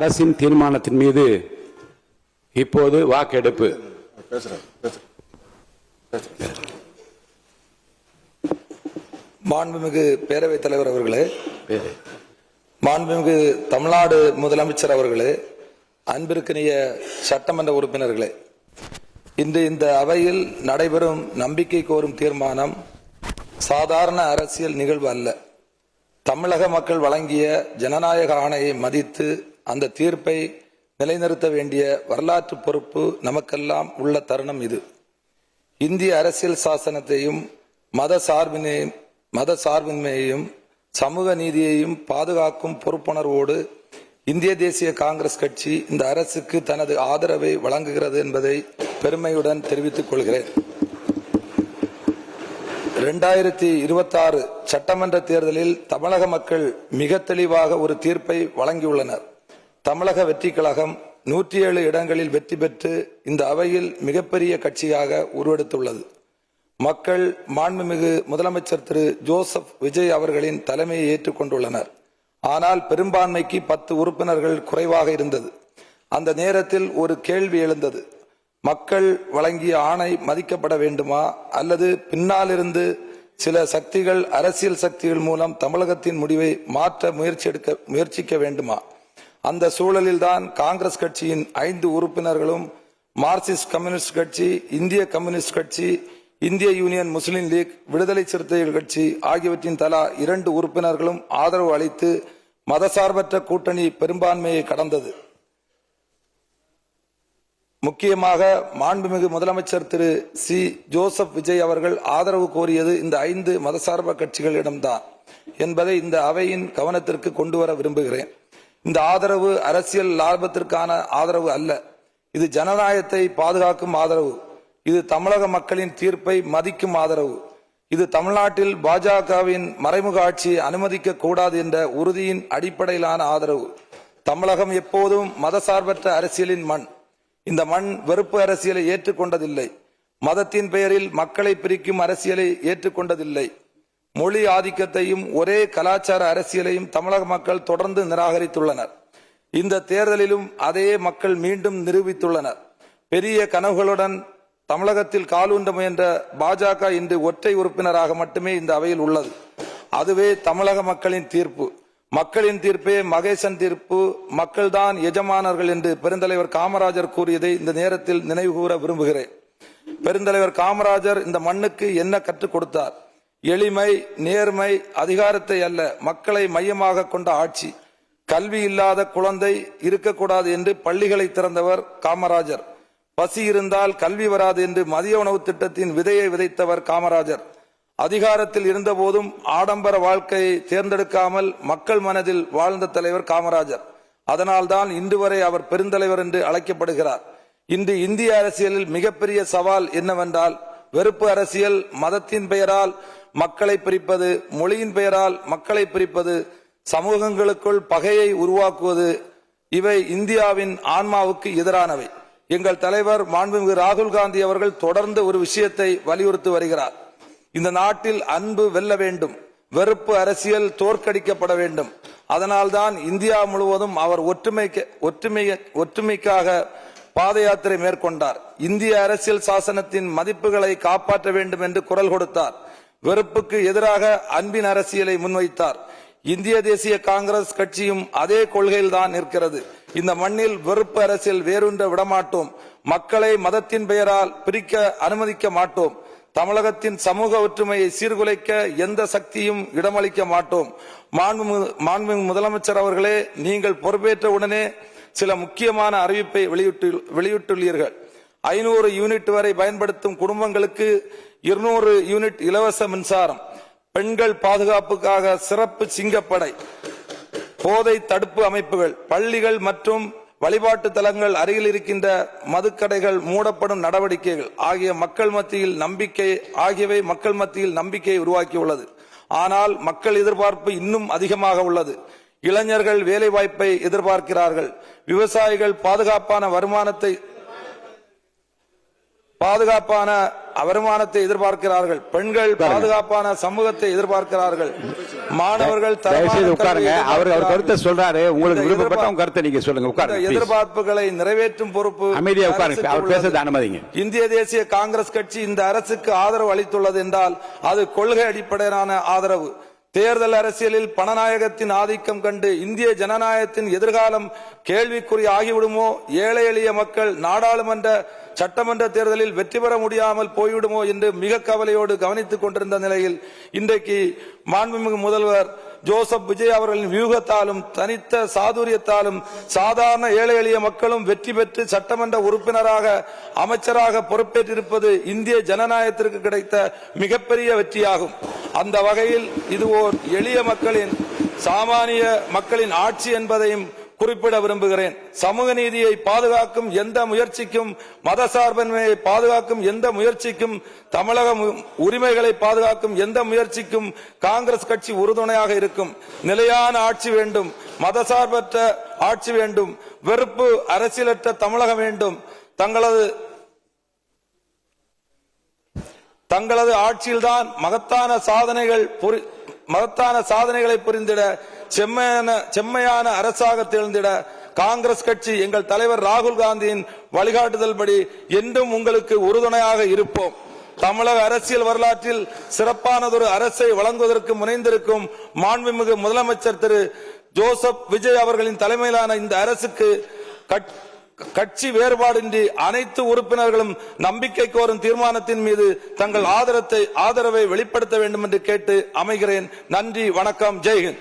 அரசின் தீர்மானத்தின் மீது இப்போது வாக்கெடுப்பு. மாண்புமிகு பேரவைத் தலைவர் அவர்களே, மாண்புமிகு தமிழ்நாடு முதலமைச்சர் அவர்களே, அன்பிற்கினிய சட்டமன்ற உறுப்பினர்களே, இன்று இந்த அவையில் நடைபெறும் நம்பிக்கை கோரும் தீர்மானம் சாதாரண அரசியல் நிகழ்வு அல்ல. தமிழக மக்கள் வழங்கிய ஜனநாயக ஆணையை மதித்து அந்த தீர்ப்பை நிலைநிறுத்த வேண்டிய வரலாற்று பொறுப்பு நமக்கெல்லாம் உள்ள தருணம் இது. இந்திய அரசியல் சாசனத்தையும் மத சார்பின்மையையும் சமூக நீதியையும் பாதுகாக்கும் பொறுப்புணர்வோடு இந்திய தேசிய காங்கிரஸ் கட்சி இந்த அரசுக்கு தனது ஆதரவை வழங்குகிறது என்பதை பெருமையுடன் தெரிவித்துக் கொள்கிறேன். 2026 சட்டமன்ற தேர்தலில் தமிழக மக்கள் மிக தெளிவாக ஒரு தீர்ப்பை வழங்கியுள்ளனர். தமிழக வெற்றி கழகம் 107 இடங்களில் வெற்றி பெற்று இந்த அவையில் மிகப்பெரிய கட்சியாக உருவெடுத்துள்ளது. மக்கள் மாண்புமிகு முதலமைச்சர் திரு ஜோசப் விஜய் அவர்களின் தலைமையை ஏற்றுக்கொண்டுள்ளனர். ஆனால் பெரும்பான்மைக்கு 10 உறுப்பினர்கள் குறைவாக இருந்தது. அந்த நேரத்தில் ஒரு கேள்வி எழுந்தது. மக்கள் வழங்கிய ஆணை மதிக்கப்பட வேண்டுமா, அல்லது பின்னாலிருந்து சில சக்திகள், அரசியல் சக்திகள் மூலம் தமிழகத்தின் முடிவை மாற்ற முயற்சிக்க வேண்டுமா? அந்த சூழலில்தான் காங்கிரஸ் கட்சியின் 5 உறுப்பினர்களும் மார்க்சிஸ்ட் கம்யூனிஸ்ட் கட்சி, இந்திய கம்யூனிஸ்ட் கட்சி, இந்திய யூனியன் முஸ்லிம் லீக், விடுதலை சிறுத்தைகள் கட்சி ஆகியவற்றின் தலா 2 உறுப்பினர்களும் ஆதரவு அளித்து மதசார்பற்ற கூட்டணி பெரும்பான்மையை கடந்தது. முக்கியமாக மாண்புமிகு முதலமைச்சர் திரு சி ஜோசப் விஜய் அவர்கள் ஆதரவு கோரியது இந்த 5 மதசார்ப கட்சிகளிடம்தான் என்பதை இந்த அவையின் கவனத்திற்கு கொண்டு வர விரும்புகிறேன். இந்த ஆதரவு அரசியல் லாபத்திற்கான ஆதரவு அல்ல. இது ஜனநாயகத்தை பாதுகாக்கும் ஆதரவு. இது தமிழக மக்களின் தீர்ப்பை மதிக்கும் ஆதரவு. இது தமிழ்நாட்டில் பாஜகவின் மறைமுக ஆட்சியை அனுமதிக்க கூடாது என்ற உறுதியின் அடிப்படையிலான ஆதரவு. தமிழகம் எப்போதும் மதசார்பற்ற அரசியலின் மண். இந்த மண் வெறுப்பு அரசியலை ஏற்றுக்கொண்டதில்லை. மதத்தின் பெயரில் மக்களை பிரிக்கும் அரசியலை ஏற்றுக்கொண்டதில்லை. மொழி ஆதிக்கத்தையும் ஒரே கலாச்சார அரசியலையும் தமிழக மக்கள் தொடர்ந்து நிராகரித்துள்ளனர். இந்த தேர்தலிலும் அதே மக்கள் மீண்டும் நிரூபித்துள்ளனர். பெரிய கனவுகளுடன் தமிழகத்தில் காலூன்ற முயன்ற பாஜக இன்று ஒற்றை உறுப்பினராக மட்டுமே இந்த அவையில் உள்ளது. அதுவே தமிழக மக்களின் தீர்ப்பு. மக்களின் தீர்ப்பே மகேசன் தீர்ப்பு. மக்கள்தான் எஜமானர்கள் என்று பெருந்தலைவர் காமராஜர் கூறியதை இந்த நேரத்தில் நினைவுகூர விரும்புகிறேன். பெருந்தலைவர் காமராஜர் இந்த மண்ணுக்கு என்ன கற்றுக் கொடுத்தார்? எளிமை, நேர்மை, அதிகாரத்தை அல்ல, மக்களை மையமாக கொண்ட ஆட்சி. கல்வி இல்லாத குழந்தை இருக்கக்கூடாது என்று பள்ளிகளை திறந்தவர் காமராஜர். பசி இருந்தால் கல்வி வராது என்று மதிய உணவு திட்டத்தின் விதையை விதைத்தவர் காமராஜர். அதிகாரத்தில் இருந்தபோதும் ஆடம்பர வாழ்க்கையை தேர்ந்தெடுக்காமல் மக்கள் மனதில் வாழ்ந்த தலைவர் காமராஜர். அதனால்தான் இன்று வரை அவர் பெருந்தலைவர் என்று அழைக்கப்படுகிறார். இன்று இந்திய அரசியலில் மிகப்பெரிய சவால் என்னவென்றால் வெறுப்பு அரசியல். மதத்தின் பெயரால் மக்களை பிரிப்பது, மொழியின் பெயரால் மக்களை பிரிப்பது, சமூகங்களுக்குள் பகையை உருவாக்குவது, இவை இந்தியாவின் ஆன்மாவுக்கு எதிரானவை. எங்கள் தலைவர் மாண்புமிகு ராகுல் காந்தி அவர்கள் தொடர்ந்து ஒரு விஷயத்தை வலியுறுத்தி வருகிறார். இந்த நாட்டில் அன்பு வெல்ல வேண்டும், வெறுப்பு அரசியல் தோற்கடிக்கப்பட வேண்டும். அதனால்தான் இந்தியா முழுவதும் அவர் ஒற்றுமைக்காக பாத யாத்திரை மேற்கொண்டார். இந்திய அரசியல் சாசனத்தின் மதிப்புகளை காப்பாற்ற வேண்டும் என்று குரல் கொடுத்தார். வெறுப்புக்கு எதிராக அன்பின் அரசியலை முன்வைத்தார். இந்திய தேசிய காங்கிரஸ் கட்சியும் அதே கொள்கையில் தான் நிற்கிறது. இந்த மண்ணில் வெறுப்பு அரசியல் வேரூன்ற விடமாட்டோம். மக்களை மதத்தின் பெயரால் பிரிக்க அனுமதிக்க மாட்டோம். தமிழகத்தின் சமூக ஒற்றுமையை சீர்குலைக்க எந்த சக்தியும் இடமளிக்க மாட்டோம். மாண்புமிகு முதலமைச்சர் அவர்களே, நீங்கள் பொறுப்பேற்ற உடனே சில முக்கியமான அறிவிப்பை வெளியிட்டுள்ளீர்கள். 500 யூனிட் வரை பயன்படுத்தும் குடும்பங்களுக்கு 200 யூனிட் இலவச மின்சாரம், பெண்கள் பாதுகாப்புக்காக சிறப்பு சிங்கப்படை, போதை தடுப்பு அமைப்புகள், பள்ளிகள் மற்றும் வழிபாட்டு தலங்கள் அருகில் இருக்கின்ற மதுக்கடைகள் மூடப்படும் நடவடிக்கைகள் ஆகியவை மக்கள் மத்தியில் நம்பிக்கையை உருவாக்கியுள்ளது. ஆனால் மக்கள் எதிர்பார்ப்பு இன்னும் அதிகமாக உள்ளது. இளைஞர்கள் வேலை வாய்ப்பை எதிர்பார்க்கிறார்கள். விவசாயிகள் பாதுகாப்பான வருமானத்தை எதிர்பார்க்கிறார்கள், பெண்கள் பாதுகாப்பான சமூகத்தை எதிர்பார்க்கிறார்கள், மாணவர்கள் தயவுசெய்து உட்காருங்க. அவர் கருத்தை சொல்றாரு. உங்களுக்கு விருப்பப்பட்ட கருத்தை நீங்க சொல்லுங்க. உட்காருங்க. எதிர்பார்ப்புகளை நிறைவேற்றும் பொறுப்பு அமைதியா உட்காருங்க. அவர் பேசுறது அனுமதிங்க. இந்திய தேசிய காங்கிரஸ் கட்சி இந்த அரசுக்கு ஆதரவு அளித்துள்ளது என்றால் அது கொள்கை அடிப்படையிலான ஆதரவு. தேர்தல் அரசியலில் பணநாயகத்தின் ஆதிக்கம் கண்டு இந்திய ஜனநாயகத்தின் எதிர்காலம் கேள்விக்குறி ஆகிவிடுமோ, ஏழை எளிய மக்கள் நாடாளுமன்ற சட்டமன்ற தேர்தலில் வெற்றி பெற முடியாமல் போய்விடுமோ என்று மிக கவலையோடு கவனித்துக் கொண்டிருந்த நிலையில் இன்றைக்கு மாண்புமிகு முதல்வர் ஜோசப் விஜய் அவர்களின் வியூகத்தாலும் தனித்த சாதுரியத்தாலும் சாதாரண ஏழை எளிய மக்களும் வெற்றி பெற்று சட்டமன்ற உறுப்பினராக அமைச்சராக பொறுப்பேற்றிருப்பது இந்திய ஜனநாயகத்திற்கு கிடைத்த மிகப்பெரிய வெற்றியாகும். அந்த வகையில் இது ஓர் எளிய மக்களின், சாமானிய மக்களின் ஆட்சி என்பதையும் குறிப்பிட விரும்புகிறேன். சமூக நீதியை பாதுகாக்கும் எந்த முயற்சிக்கும், மதசார்பின்மையை பாதுகாக்கும் எந்த முயற்சிக்கும், தமிழக உரிமைகளை பாதுகாக்கும் எந்த முயற்சிக்கும் காங்கிரஸ் கட்சி உறுதுணையாக இருக்கும். நிலையான ஆட்சி வேண்டும், மதசார்பற்ற ஆட்சி வேண்டும், வெறுப்பு அரசியலற்ற தமிழகம் வேண்டும். தங்களது ஆட்சியில்தான் மகத்தான சாதனைகளை புரிந்திட செம்மையான அரசாக திகழ்ந்திட காங்கிரஸ் கட்சி எங்கள் தலைவர் ராகுல் காந்தியின் வழிகாட்டுதல்படி என்றும் உங்களுக்கு உறுதுணையாக இருப்போம். தமிழக அரசியல் வரலாற்றில் சிறப்பானதொரு அரசை வழங்குவதற்கு முனைந்திருக்கும் மாண்புமிகு முதலமைச்சர் திரு ஜோசப் விஜய் அவர்களின் தலைமையிலான இந்த அரசுக்கு கட்சி வேறுபாடின்றி அனைத்து உறுப்பினர்களும் நம்பிக்கை கோரும் தீர்மானத்தின் மீது தங்கள் ஆதரவை வெளிப்படுத்த வேண்டும் என்று கேட்டு அமைகிறேன். நன்றி, வணக்கம், ஜெய்ஹிந்த்.